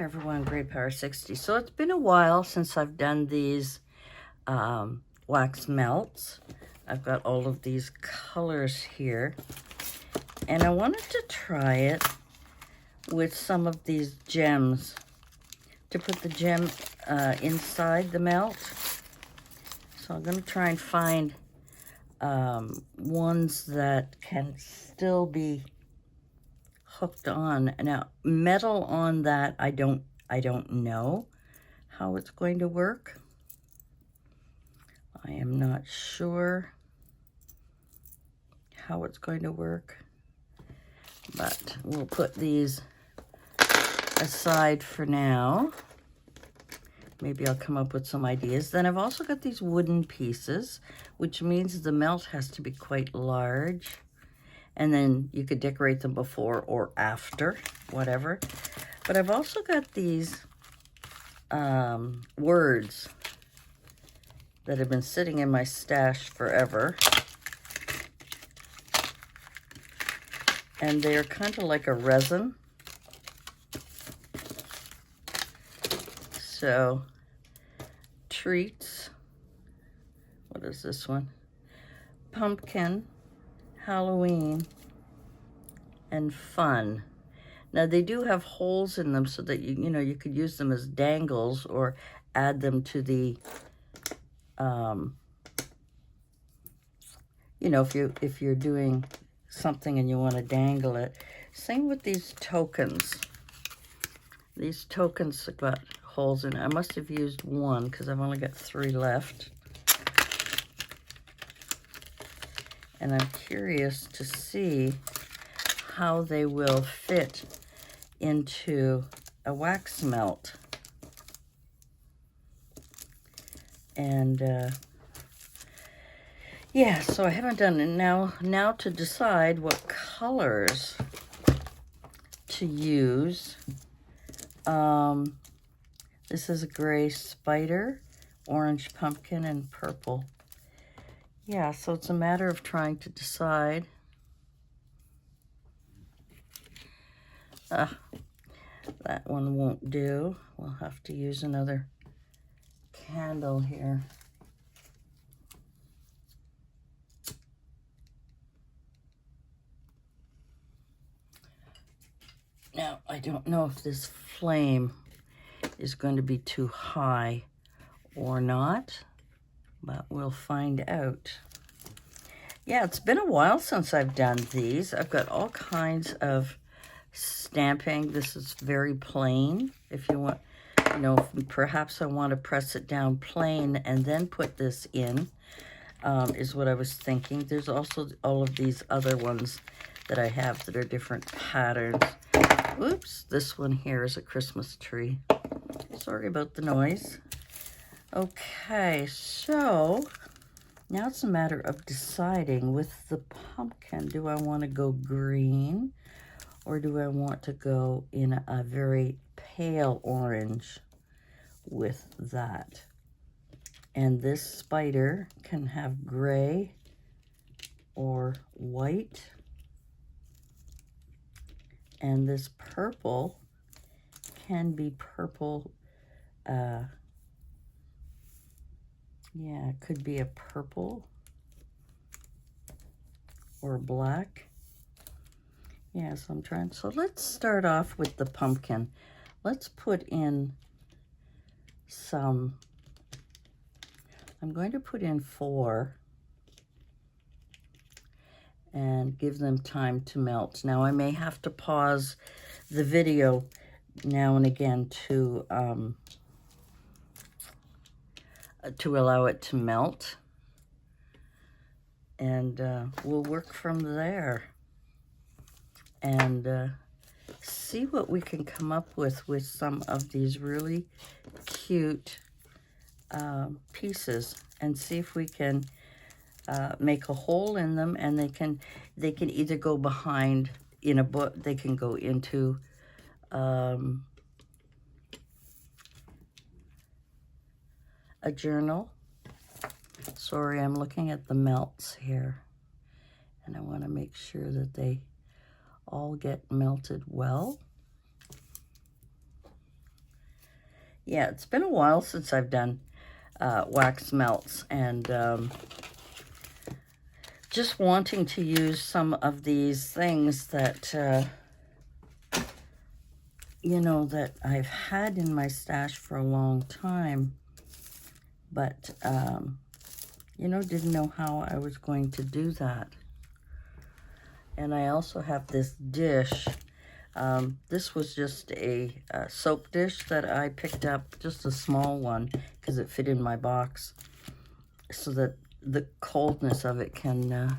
everyone, Great Power 60. So it's been a while since I've done these wax melts. I've got all of these colors here, and I wanted to try it with some of these gems, to put the gem inside the melt. So I'm going to try and find ones that can still be hooked on. Now, metal on that, I don't know how it's going to work. I am not sure how it's going to work, but we'll put these aside for now. Maybe I'll come up with some ideas. Then I've also got these wooden pieces, which means the melt has to be quite large. And then you could decorate them before or after, whatever. But I've also got these words that have been sitting in my stash forever. And they're kind of like a resin. So, treats. What is this one? Pumpkin, Halloween, and fun. Now they do have holes in them so that you could use them as dangles or add them to the if you're doing something and you want to dangle it. Same with these tokens. These tokens have got holes in it. I must have used one because I've only got 3 left. And I'm curious to see how they will fit into a wax melt. And yeah, so I haven't done it. Now to decide what colors to use. This is a gray spider, orange pumpkin, and purple. Yeah, so it's a matter of trying to decide. That one won't do. We'll have to use another candle here. Now, I don't know if this flame is going to be too high or not, but we'll find out. Yeah, it's been a while since I've done these. I've got all kinds of stamping. This is very plain. If you want, perhaps I want to press it down plain and then put this in, is what I was thinking. There's also all of these other ones that I have that are different patterns. Oops, this one here is a Christmas tree. Sorry about the noise. Okay, so now it's a matter of deciding with the pumpkin. Do I want to go green or do I want to go in a very pale orange with that? And this spider can have gray or white. And this purple can be purple. Yeah, it could be a purple or black. Yeah, so I'm trying. So let's start off with the pumpkin. Let's put in some. I'm going to put in 4 and give them time to melt. Now I may have to pause the video now and again to allow it to melt, and we'll work from there and see what we can come up with some of these really cute pieces, and see if we can make a hole in them, and they can either go behind in a book, they can go into a journal. Sorry, I'm looking at the melts here, and I want to make sure that they all get melted well. Yeah, it's been a while since I've done wax melts, and just wanting to use some of these things that, you know, that I've had in my stash for a long time, but, you know, didn't know how I was going to do that. And I also have this dish. This was just a soap dish that I picked up, just a small one, because it fit in my box, so that the coldness of it can,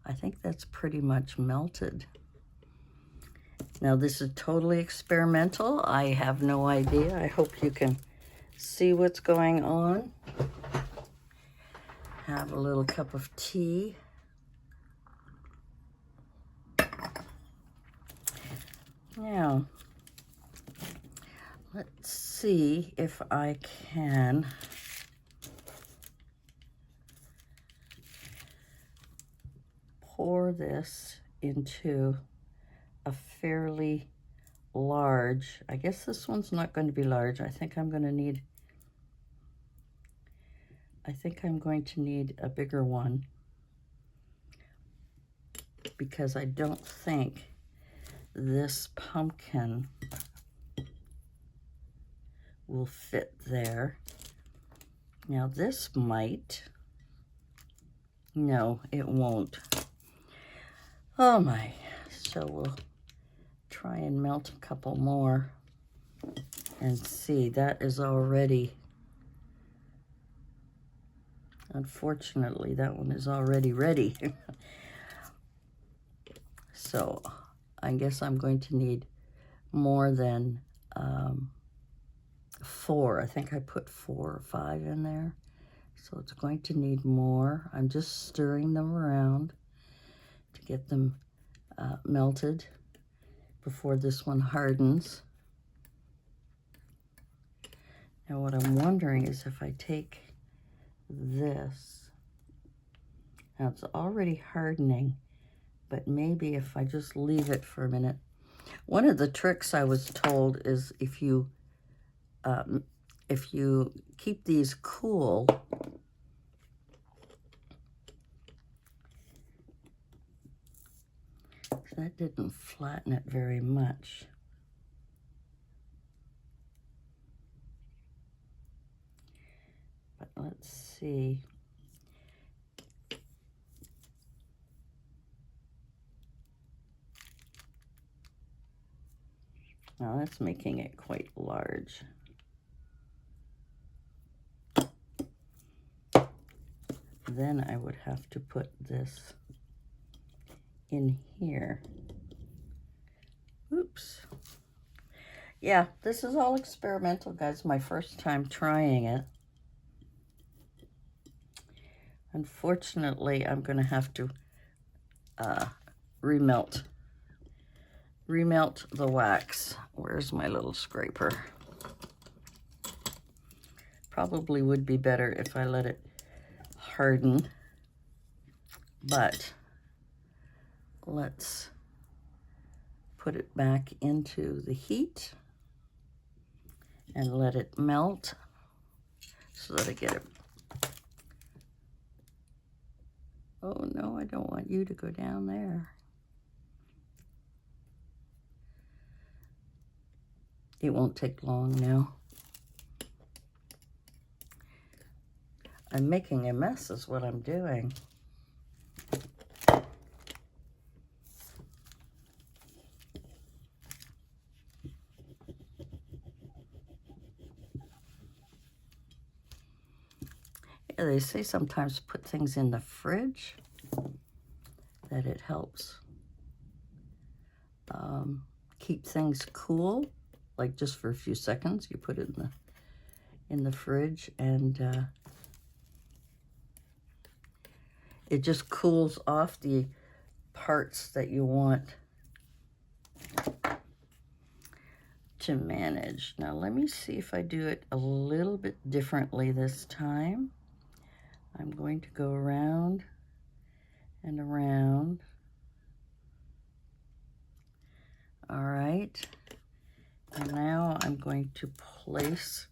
I think that's pretty much melted. Now, this is totally experimental. I have no idea. I hope you can see what's going on. Have a little cup of tea. Now, let's see if I can pour this into a fairly large, I guess this one's not going to be large. I think I'm going to need a bigger one, because I don't think this pumpkin will fit there. Now this might. No, it won't. Oh my. So we'll try and melt a couple more and see. That is already, unfortunately, that one is already ready. So I guess I'm going to need more than 4. I think I put 4 or 5 in there. So it's going to need more. I'm just stirring them around to get them melted before this one hardens. Now what I'm wondering is if I take this, now it's already hardening, but maybe if I just leave it for a minute. One of the tricks I was told is if you keep these cool, that didn't flatten it very much. But let's see. Now that's making it quite large. Then I would have to put this in here. Oops. Yeah, this is all experimental, guys. My first time trying it. Unfortunately, I'm going to have to remelt the wax. Where's my little scraper? Probably would be better if I let it harden, but let's put it back into the heat and let it melt so that I get it. Oh no, I don't want you to go down there. It won't take long now. I'm making a mess is what I'm doing. Yeah, they say sometimes put things in the fridge, that it helps keep things cool, like just for a few seconds. You put it in the fridge, and it just cools off the parts that you want to manage. Now let me see if I do it a little bit differently this time. I'm going to go around and around. All right. And now I'm going to place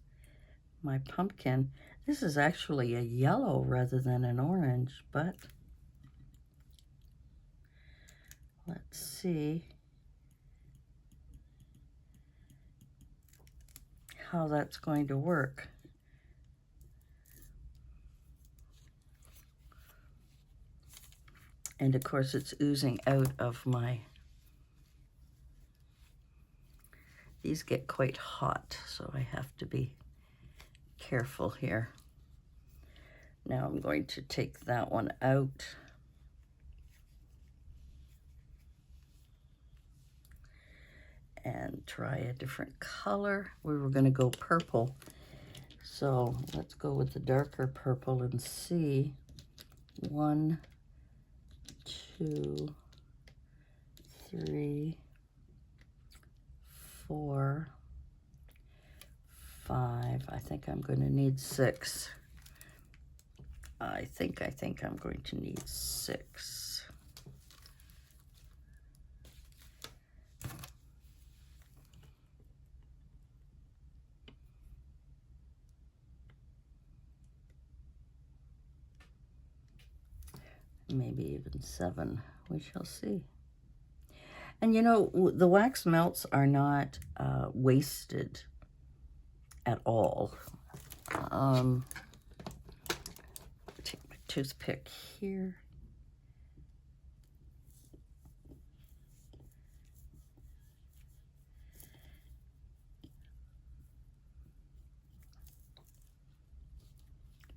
my pumpkin. This is actually a yellow rather than an orange, but let's see how that's going to work. And of course it's oozing out of my, these get quite hot, so I have to be careful here. Now I'm going to take that one out. And try a different color. We were going to go purple. So let's go with the darker purple and see. 1, 2, 3, 4, 5. I think I'm going to need 6. I think I'm going to need 6. Maybe even 7. We shall see. And you know, the wax melts are not wasted at all. Take my toothpick here.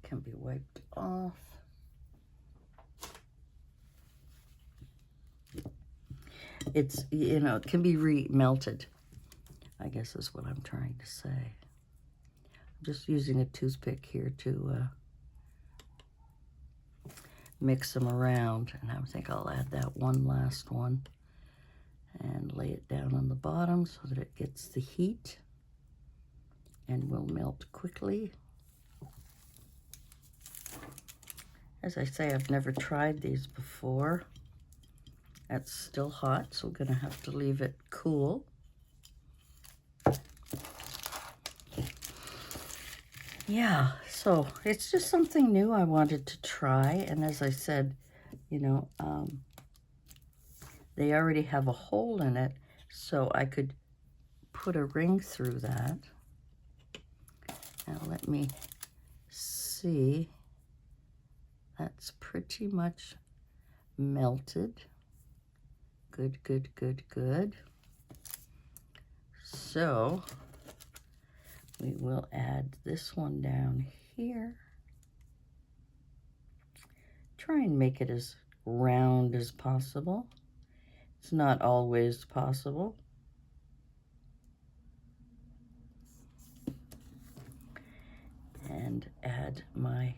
Can be wiped off. It's, you know, it can be re-melted, I guess is what I'm trying to say. I'm just using a toothpick here to mix them around, and I think I'll add that one last one and lay it down on the bottom so that it gets the heat and will melt quickly. As I say, I've never tried these before. It's still hot, so we're gonna have to leave it cool. Yeah, so it's just something new I wanted to try, and as I said, you know, they already have a hole in it, so I could put a ring through that. Now let me see. That's pretty much melted. Good, good, good, good. So we will add this one down here. Try and make it as round as possible. It's not always possible. And add my,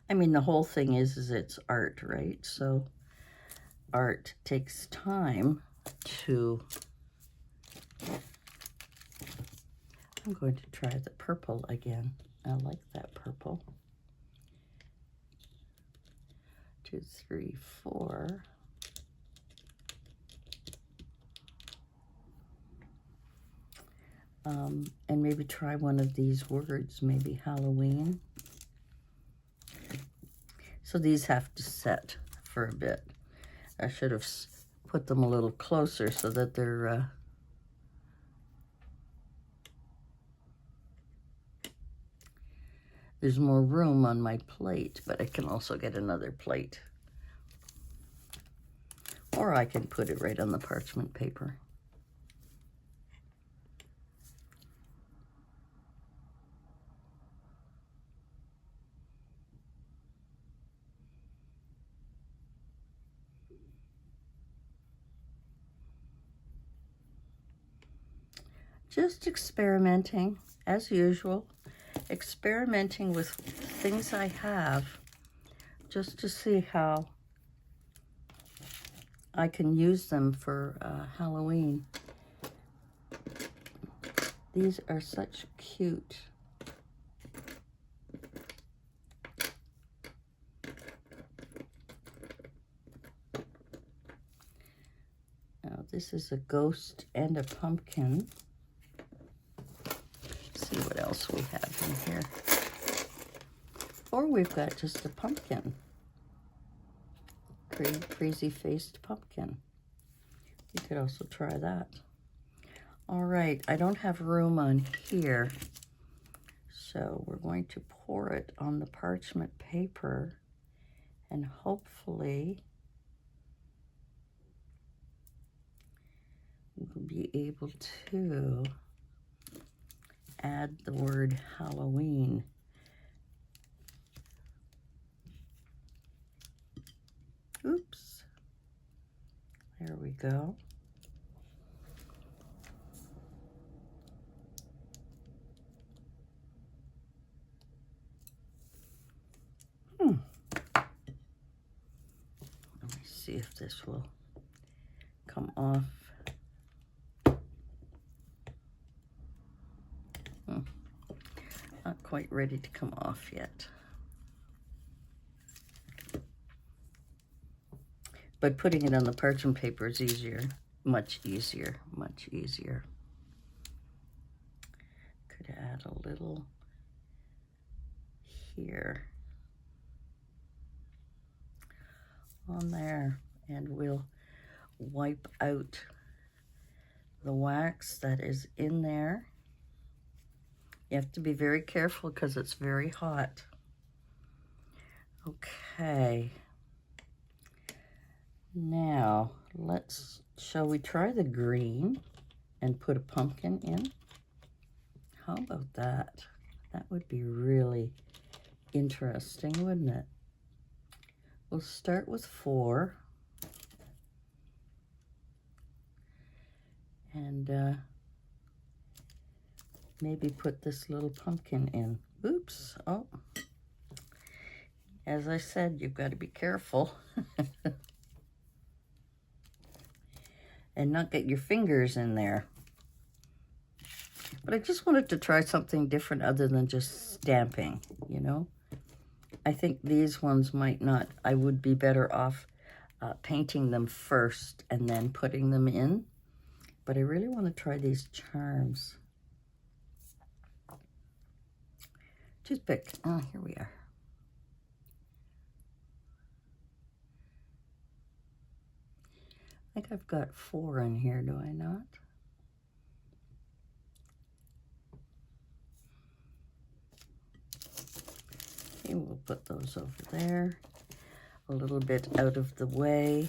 I mean, the whole thing is it's art, right? So art takes time to, I'm going to try the purple again. I like that purple. 2, 3, 4. And maybe try one of these words, maybe Halloween. So these have to set for a bit. I should have put them a little closer so that they're there's more room on my plate, but I can also get another plate. Or I can put it right on the parchment paper. Just experimenting, as usual. Experimenting with things I have, just to see how I can use them for Halloween. These are such cute. This is a ghost and a pumpkin. Let's see what else we have in here. Or we've got just a pumpkin. Crazy-faced pumpkin. You could also try that. All right, I don't have room on here, so we're going to pour it on the parchment paper, and hopefully we'll be able to add the word Halloween. Oops. There we go. Let me see if this will come off. Not quite ready to come off yet. But putting it on the parchment paper is easier, much easier, much easier. Could add a little here on there, and we'll wipe out the wax that is in there. You have to be very careful because it's very hot. Okay. Now, shall we try the green and put a pumpkin in? How about that? That would be really interesting, wouldn't it? We'll start with 4. And maybe put this little pumpkin in. Oops, oh. As I said, you've got to be careful. And not get your fingers in there. But I just wanted to try something different other than just stamping, you know? I think these ones might not. I would be better off painting them first and then putting them in. But I really want to try these charms. Toothpick. Oh, here we are. I think I've got 4 in here, do I not? Okay, we'll put those over there, a little bit out of the way.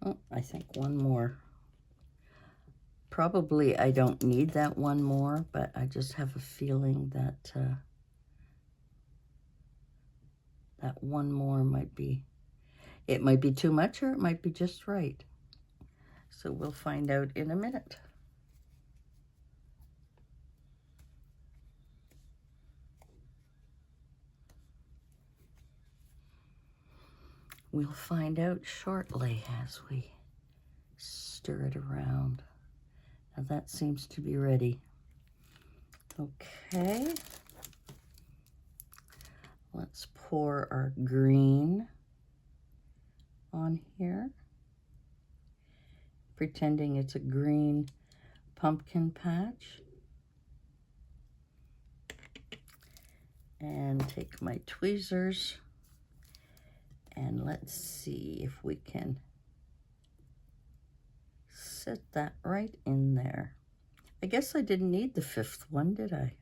Oh, I think 1 more. Probably I don't need that 1 more, but I just have a feeling that that 1 more might be, it might be too much or it might be just right. So we'll find out in a minute. We'll find out shortly as we stir it around. Now that seems to be ready. Okay. Let's pour our green on here, pretending it's a green pumpkin patch. And take my tweezers and let's see if we can set that right in there. I guess I didn't need the 5th one, did I?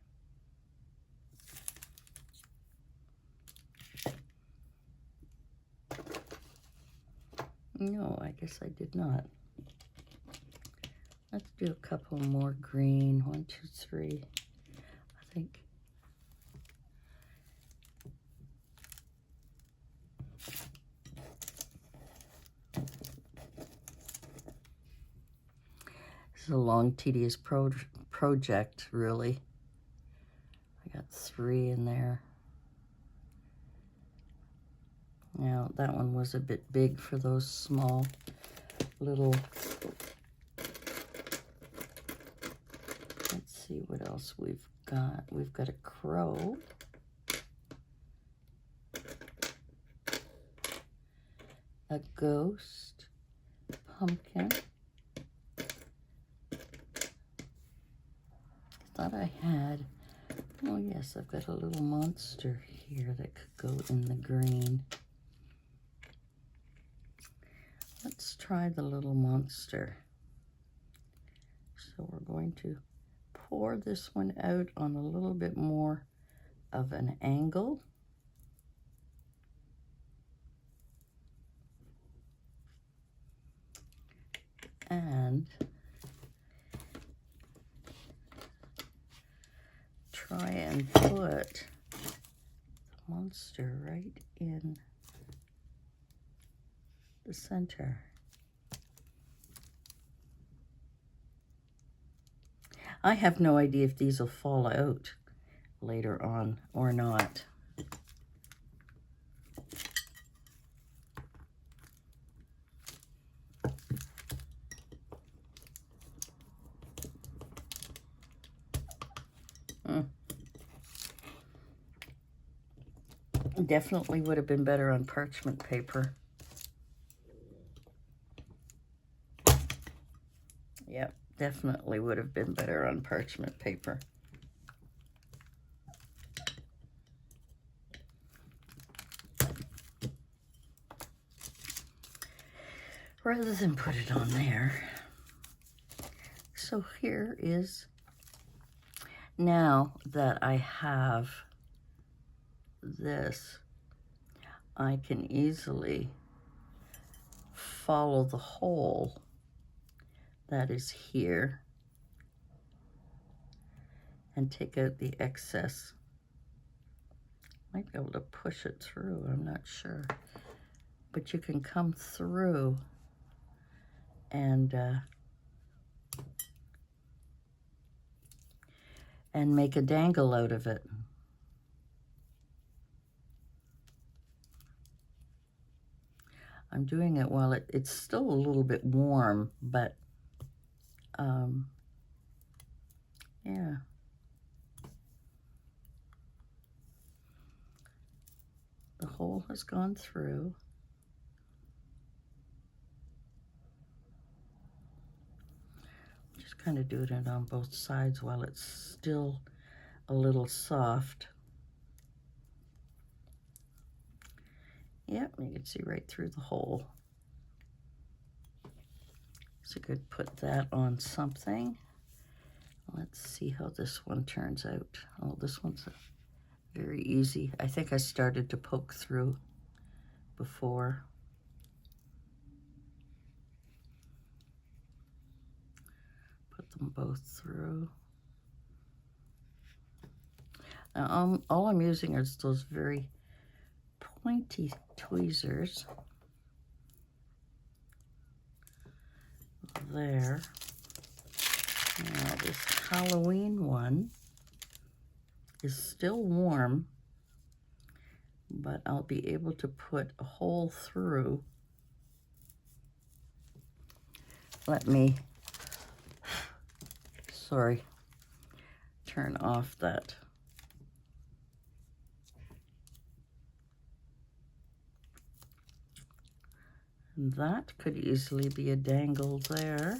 No, I guess I did not. Let's do a couple more green. 1, 2, 3. I think. This is a long, tedious project, really. I got 3 in there. Now, that one was a bit big for those small little... Let's see what else we've got. We've got a crow. a ghost pumpkin. Thought I had, oh yes, I've got a little monster here that could go in the green. Let's try the little monster. So we're going to pour this one out on a little bit more of an angle. And try and put the monster right in the center. I have no idea if these will fall out later on or not. Definitely would have been better on parchment paper. Yep, definitely would have been better on parchment paper. Rather than put it on there. So here is, now that I have this, I can easily follow the hole that is here and take out the excess. Might be able to push it through, I'm not sure. But you can come through and make a dangle out of it. I'm doing it while it's still a little bit warm, but yeah. The hole has gone through. Just kind of doing it on both sides while it's still a little soft. Yep, you can see right through the hole. So I could put that on something. Let's see how this one turns out. Oh, this one's very easy. I think I started to poke through before. Put them both through. Now, all I'm using is those very pointy tweezers. There. Now this Halloween one is still warm, but I'll be able to put a hole through. Let me, sorry, turn off that. And that could easily be a dangle there.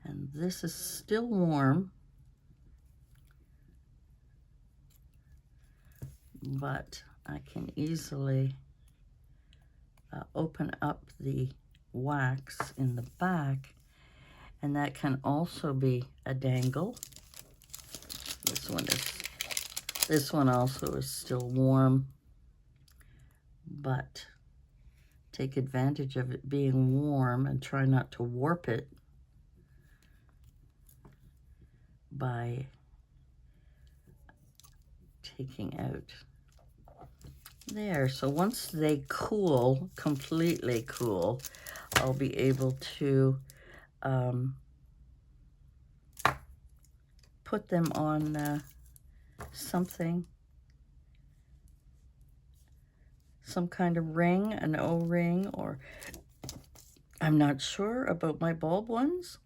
And this is still warm, but I can easily open up the wax in the back, and that can also be a dangle. This one also is still warm, but take advantage of it being warm and try not to warp it by taking out there. So once they cool, completely cool, I'll be able to put them on something, some kind of ring, an O-ring, or I'm not sure about my bulb ones.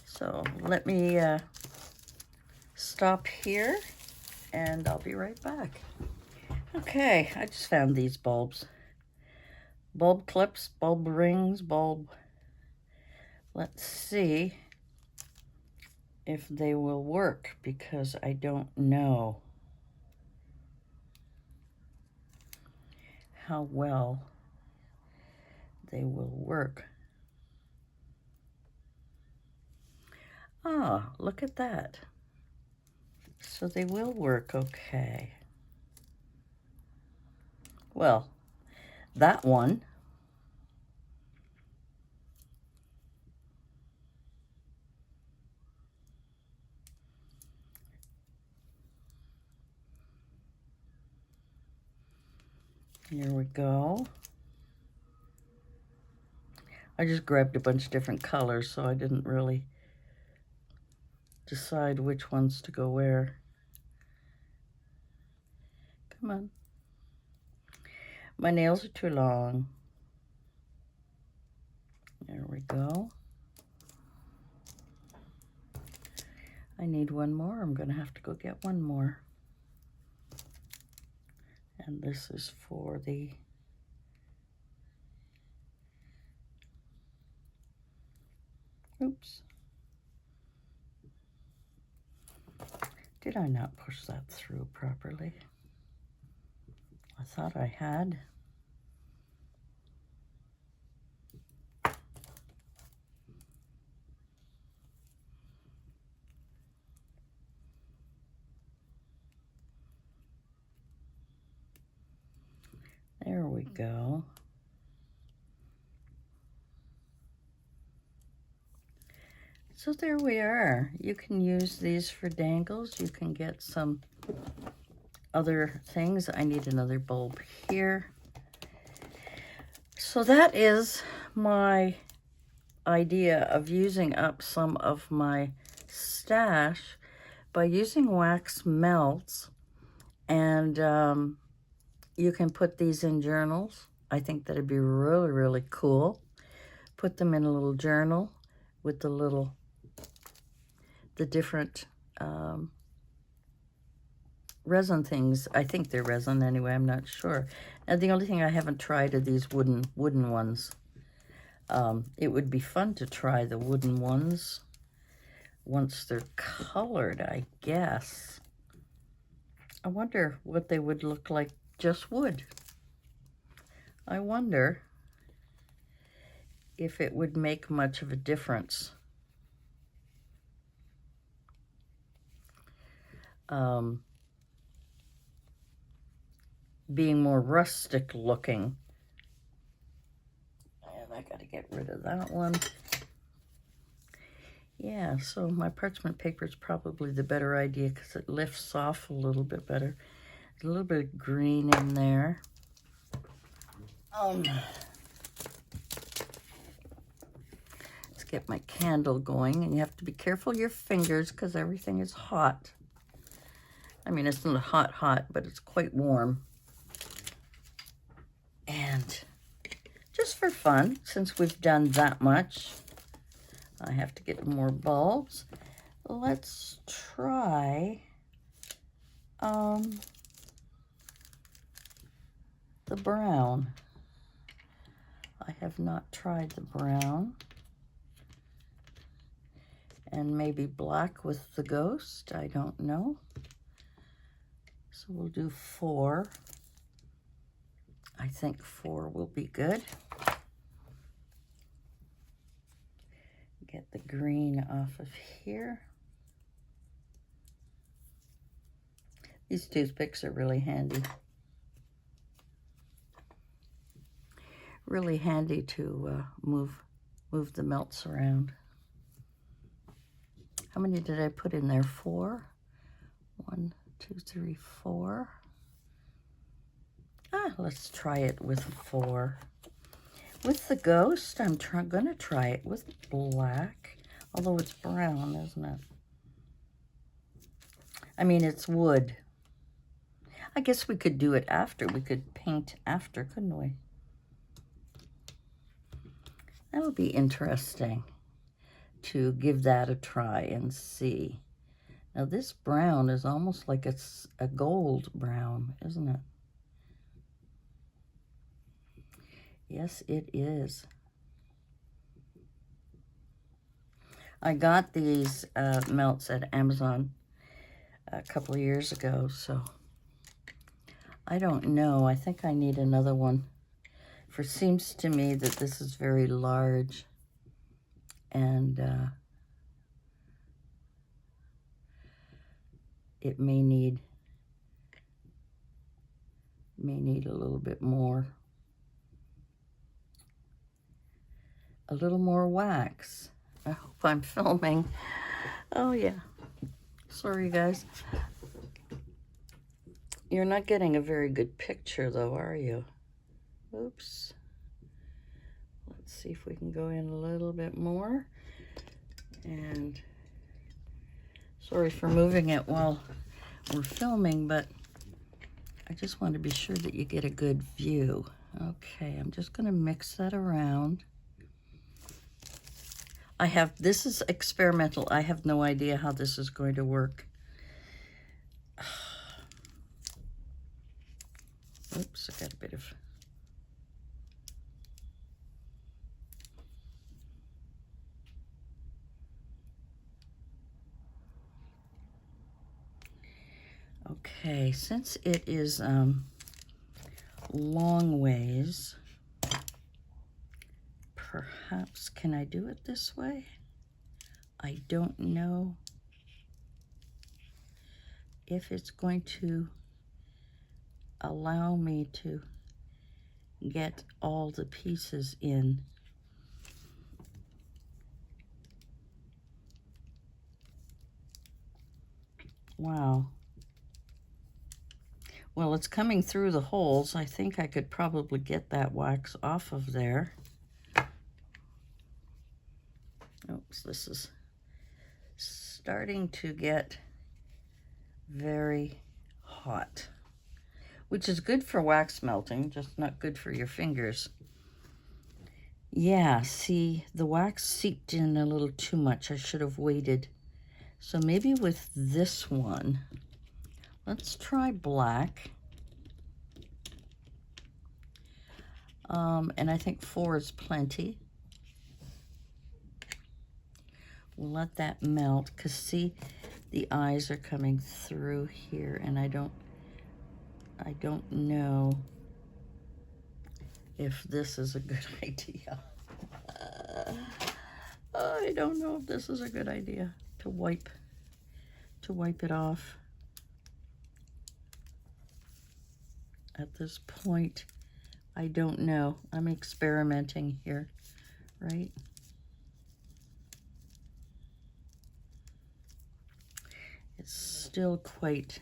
So let me stop here and I'll be right back. Okay, I just found these bulbs. bulb clips, bulb rings, bulb. Let's see if they will work, because I don't know how well they will work. Ah, look at that. So they will work okay. Well, that one. Here we go. I just grabbed a bunch of different colors, so I didn't really decide which ones to go where. Come on. My nails are too long. There we go. I need one more. I'm going to have to go get one more. And this is for the oops. Did I not push that through properly? I thought I had. There we go. So there we are. You can use these for dangles. You can get some other things. I need another bulb here. So that is my idea of using up some of my stash by using wax melts. And you can put these in journals. I think that'd be really, really cool. Put them in a little journal with the different resin things. I think they're resin anyway, I'm not sure. And the only thing I haven't tried are these wooden ones. It would be fun to try the wooden ones once they're colored, I guess. I wonder what they would look like just wood. I wonder if it would make much of a difference. Being more rustic looking. And I gotta get rid of that one. Yeah, so my parchment paper is probably the better idea because it lifts off a little bit better. There's a little bit of green in there. Let's get my candle going, and you have to be careful your fingers because everything is hot. I mean, it's not hot, but it's quite warm. And just for fun, since we've done that much, I have to get more bulbs. Let's try the brown. I have not tried the brown. And maybe black with the ghost, I don't know. So we'll do 4. I think 4 will be good. Get the green off of here. These toothpicks are really handy. Really handy to move the melts around. How many did I put in there? 4? 1, 2, 3, 4. Let's try it with 4. With the ghost, I'm gonna try it with black, although it's brown, isn't it? I mean, it's wood. I guess we could do it after. We could paint after, couldn't we? That would be interesting to give that a try and see. Now this brown is almost like it's a gold brown, isn't it? Yes, it is. I got these melts at Amazon a couple of years ago, so I don't know. I think I need another one. For seems to me that this is very large, and it may need a little bit more. A little more wax. I hope I'm filming. Oh yeah. Sorry guys. You're not getting a very good picture though, are you? Oops. Let's see if we can go in a little bit more. And sorry for moving it while we're filming, but I just want to be sure that you get a good view. Okay, I'm just going to mix that around. This is experimental. I have no idea how this is going to work. Oops, I got a bit of... Okay, since it is long ways, perhaps, can I do it this way? I don't know if it's going to allow me to get all the pieces in. Wow. Well, it's coming through the holes. I think I could probably get that wax off of there. Oops, this is starting to get very hot, which is good for wax melting, just not good for your fingers. Yeah, see, the wax seeped in a little too much. I should have waited. So maybe with this one, let's try black. And I think 4 is plenty. We'll let that melt, because see, the eyes are coming through here, and I don't know if this is a good idea. I don't know if this is a good idea to wipe it off at this point. I don't know. I'm experimenting here, right? It's still quite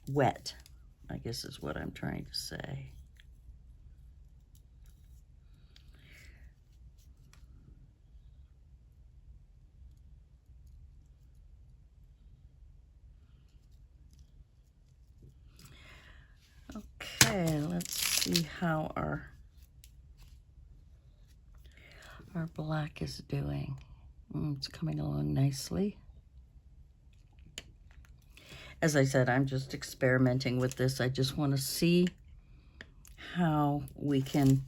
wet, I guess is what I'm trying to say. Okay, let's see how our black is doing. It's coming along nicely. As I said, I'm just experimenting with this. I just want to see how we can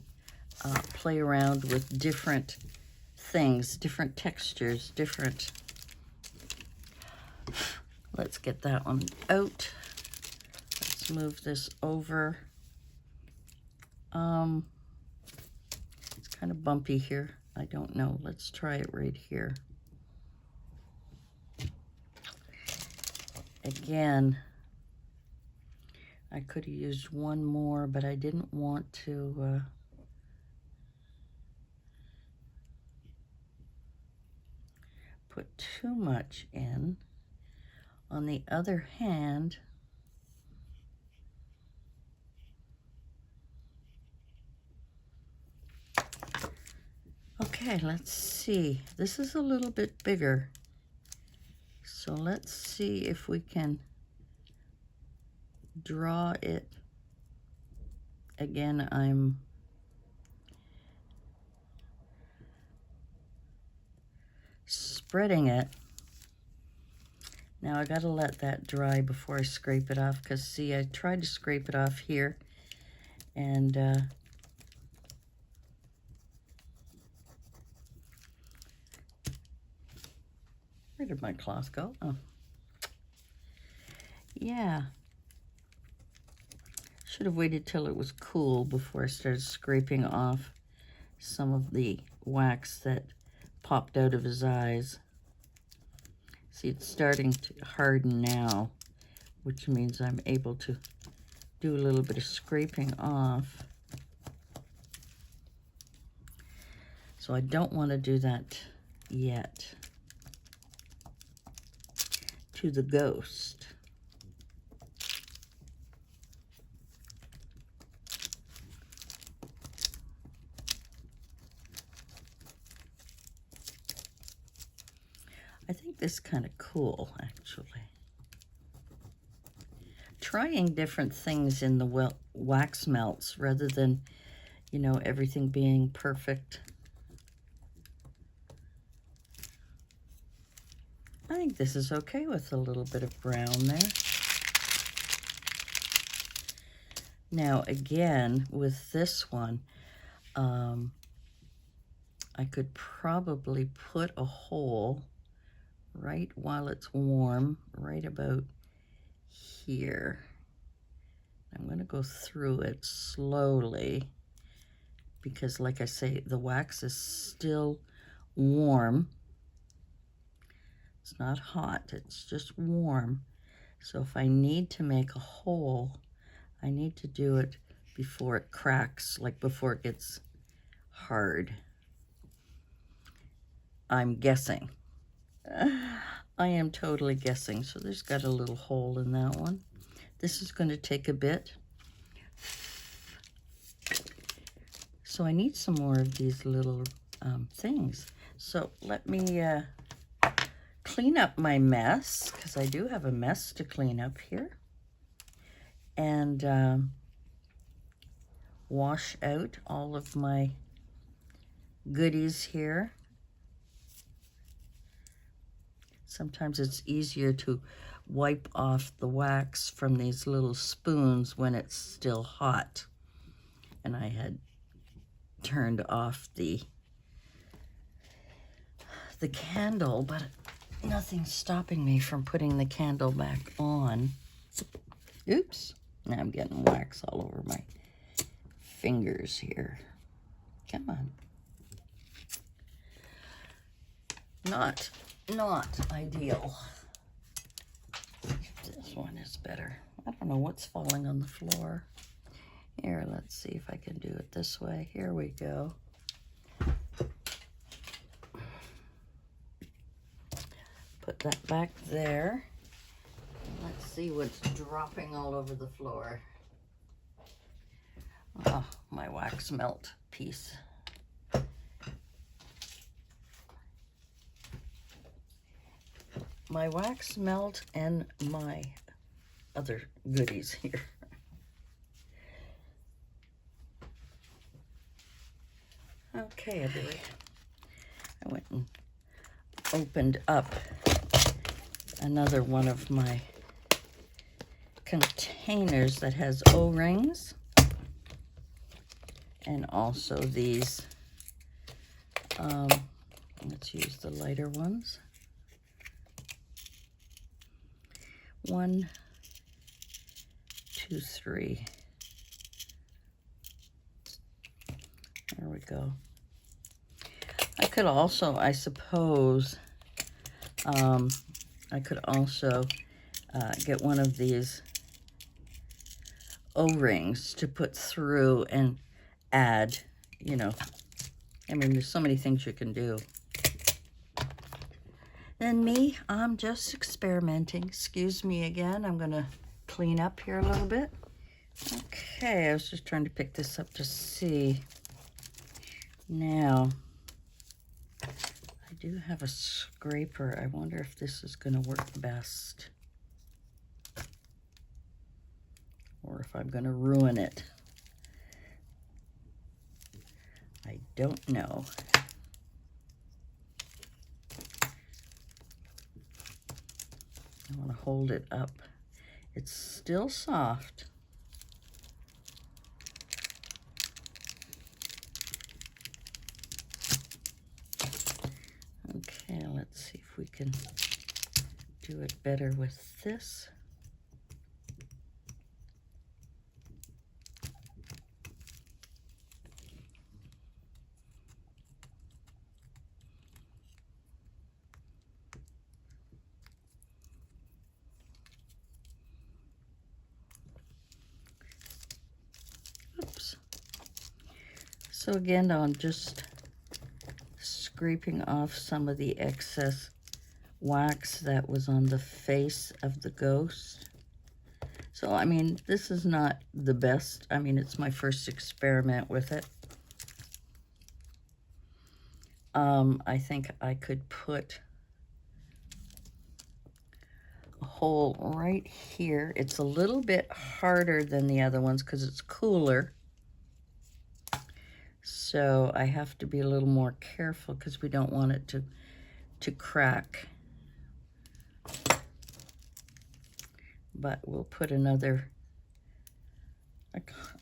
play around with different things, different textures, different... Let's get that one out. Let's move this over. It's kind of bumpy here. I don't know. Let's try it right here. Again, I could have used one more, but I didn't want to put too much in. On the other hand, okay, let's see. This is a little bit bigger. So let's see if we can draw it. Again, I'm spreading it. Now I gotta let that dry before I scrape it off, because see, I tried to scrape it off here, and where did my cloth go? Oh, yeah. Should have waited till it was cool before I started scraping off some of the wax that popped out of his eyes. See, it's starting to harden now, which means I'm able to do a little bit of scraping off. So I don't want to do that yet to the ghost. I think this is kind of cool, actually. Trying different things in the wax melts rather than, you know, everything being perfect. I think this is okay with a little bit of brown there. Now, again, with this one, I could probably put a hole right while it's warm, right about here. I'm going to go through it slowly because, like I say, the wax is still warm. It's not hot, it's just warm. So if I need to make a hole, I need to do it before it cracks, like before it gets hard. I'm guessing. I am totally guessing. So there's got a little hole in that one. This is going to take a bit. So I need some more of these little things. So let me clean up my mess, because I do have a mess to clean up here. And wash out all of my goodies here. Sometimes it's easier to wipe off the wax from these little spoons when it's still hot. And I had turned off the candle, but nothing's stopping me from putting the candle back on. Oops, now I'm getting wax all over my fingers here. Come on. Not ideal. This one is better. I don't know what's falling on the floor. Here, let's see if I can do it this way. Here we go. Put that back there. Let's see what's dropping all over the floor. Oh, my wax melt piece. My wax melt and my other goodies here. Okay, I went and opened up another one of my containers that has O-rings, and also these, let's use the lighter ones. 1, 2, 3. There we go. I could also, I suppose, I could also get one of these O-rings to put through and add, you know, I mean, there's so many things you can do. Then me, I'm just experimenting. Excuse me again. I'm going to clean up here a little bit. Okay, I was just trying to pick this up to see. Now, I do have a scraper. I wonder if this is going to work best. Or if I'm going to ruin it. I don't know. hold it up. It's still soft. Okay, let's see if we can do it better with this. Oops. So again, I'm just scraping off some of the excess wax that was on the face of the ghost. So, I mean, this is not the best. I mean, it's my first experiment with it. I think I could put a hole right here. It's a little bit harder than the other ones because it's cooler. So I have to be a little more careful because we don't want it to crack. But we'll put another,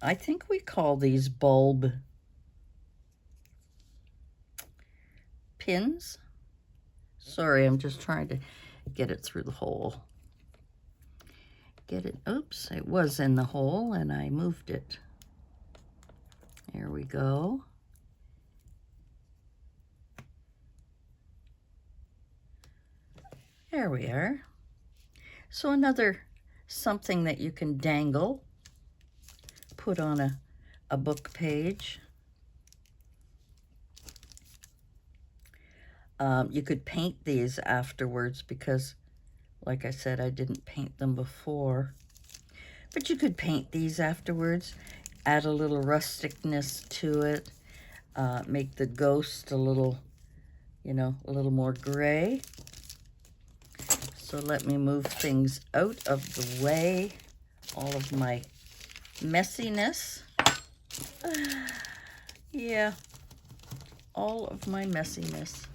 I think we call these bulb pins. Sorry, I'm just trying to get it through the hole. Get it, oops, it was in the hole and I moved it. There we go. There we are. So another something that you can dangle, put on a book page. You could paint these afterwards because, like I said, I didn't paint them before. But you could paint these afterwards, add a little rusticness to it, make the ghost a little, you know, a little more gray. So let me move things out of the way, all of my messiness. Yeah, all of my messiness.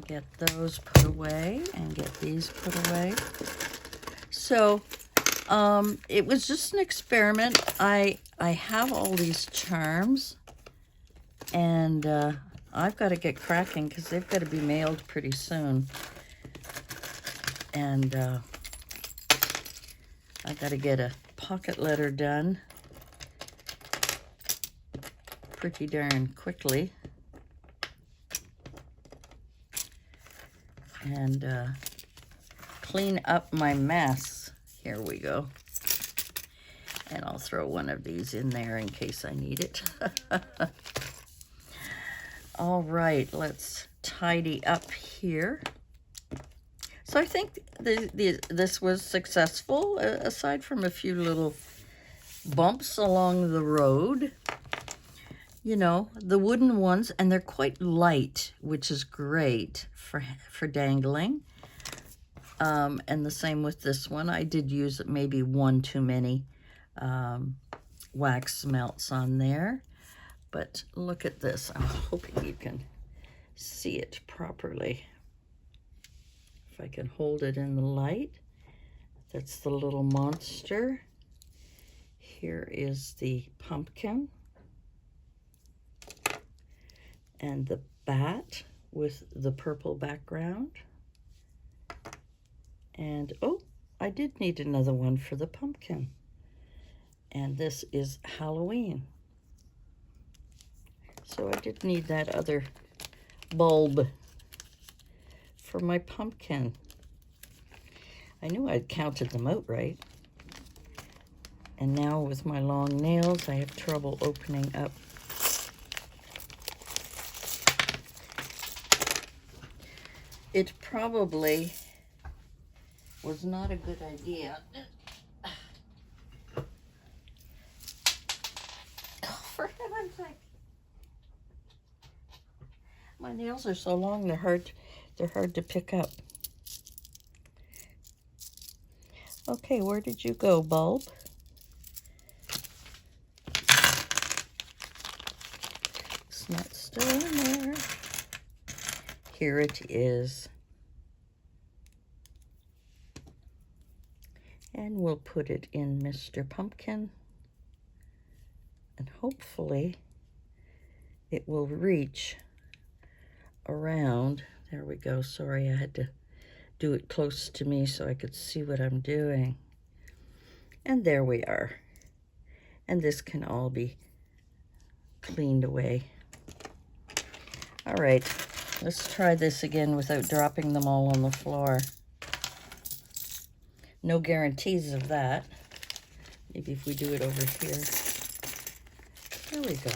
Get those put away and get these put away. So it was just an experiment. I have all these charms, and I've got to get cracking because they've got to be mailed pretty soon. And I got to get a pocket letter done pretty darn quickly. And clean up my mess. Here we go. And I'll throw one of these in there in case I need it. All right, let's tidy up here. So I think this was successful, aside from a few little bumps along the road. You know, the wooden ones, and they're quite light, which is great for dangling. And the same with this one. I did use maybe one too many wax melts on there. But look at this. I'm hoping you can see it properly. If I can hold it in the light. That's the little monster. Here is the pumpkin. And the bat with the purple background. And, oh, I did need another one for the pumpkin. And this is Halloween. So I did need that other bulb for my pumpkin. I knew I'd counted them out right. And now with my long nails, I have trouble opening up. It probably was not a good idea. Oh, for heaven's sake. My nails are so long, they're hard to pick up. Okay, where did you go, bulb? It's not still in there. Here it is. And we'll put it in Mr. Pumpkin. And hopefully it will reach around. There we go. Sorry, I had to do it close to me so I could see what I'm doing. And there we are. And this can all be cleaned away. All right, let's try this again without dropping them all on the floor. No guarantees of that. Maybe if we do it over here. There we go.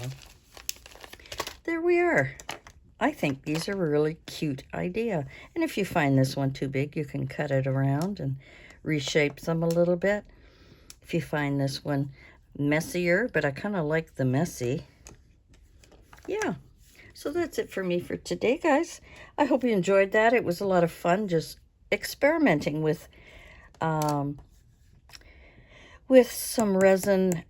There we are. I think these are a really cute idea. And if you find this one too big, you can cut it around and reshape them a little bit. If you find this one messier, but I kind of like the messy. Yeah. So that's it for me for today, guys. I hope you enjoyed that. It was a lot of fun just experimenting with some resin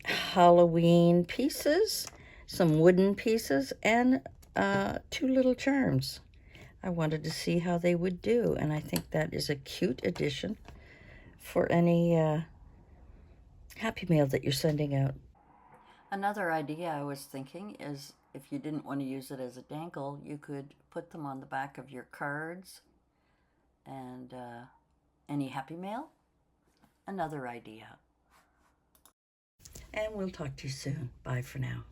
Halloween pieces, some wooden pieces, and 2 little charms. I wanted to see how they would do, and I think that is a cute addition for any Happy Mail that you're sending out. Another idea I was thinking is if you didn't want to use it as a dangle, you could put them on the back of your cards and any Happy Mail. Another idea. And we'll talk to you soon. Bye for now.